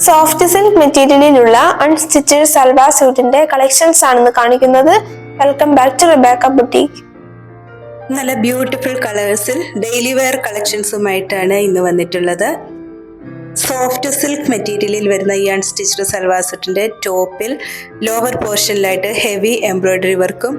Soft silk മെറ്റീരിയലിലുള്ള unstitched salwar സ്യൂട്ടിന്റെ collections ആണെന്ന് കാണിക്കുന്നത്. Welcome back to Rebecca boutique. നല്ല ബ്യൂട്ടിഫുൾ കളേഴ്സിൽ ഡെയിലി വെയർ കളക്ഷൻസുമായിട്ടാണ് ഇന്ന് വന്നിട്ടുള്ളത്. സോഫ്റ്റ് സിൽക്ക് മെറ്റീരിയലിൽ വരുന്ന ഈ അൺസ്റ്റിച്ച്ഡ് സൽവാർ സെറ്റിന്റെ ടോപ്പിൽ ലോവർ പോർഷനിലായിട്ട് ഹെവി എംബ്രോയിഡറി വർക്കും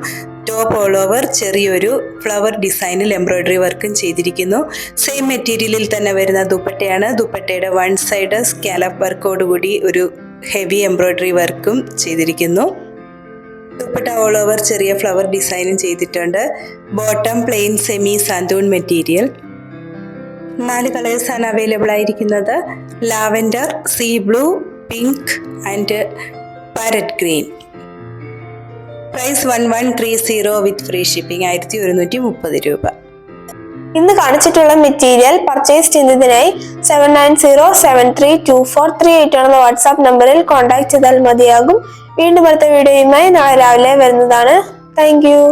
ടോപ്പ് ഓൾ ഓവർ ചെറിയൊരു ഫ്ലവർ ഡിസൈനിൽ എംബ്രോയിഡറി വർക്കും ചെയ്തിരിക്കുന്നു. സെയിം മെറ്റീരിയലിൽ തന്നെ വരുന്ന ദുപ്പട്ടയാണ്. ദുപ്പട്ടയുടെ വൺ സൈഡ് സ്കാലപ്പ് വർക്കോടുകൂടി ഒരു ഹെവി എംബ്രോയിഡറി വർക്കും ചെയ്തിരിക്കുന്നു. ദുപ്പട്ട ഓൾ ഓവർ ചെറിയ ഫ്ലവർ ഡിസൈനും ചെയ്തിട്ടുണ്ട്. Bottom plain semi santoon material. 4 കളേഴ്സാണ് അവൈലബിൾ ആയിരിക്കുന്നത്. Lavender, sea blue, pink and parrot green. Price 1130 with free shipping 1130 രൂപ. ഇന്ന് കാണിച്ചിട്ടുള്ള മെറ്റീരിയൽ പർച്ചേസ് ചെയ്യുന്നതിനായി 7907324388 എന്ന വാട്സാപ്പ് നമ്പറിൽ കോൺടാക്ട് ചെയ്താൽ മതിയാകും. വീണ്ടും അടുത്ത വീഡിയോയുമായി നാളെ രാവിലെ വരുന്നതാണ്. Thank you.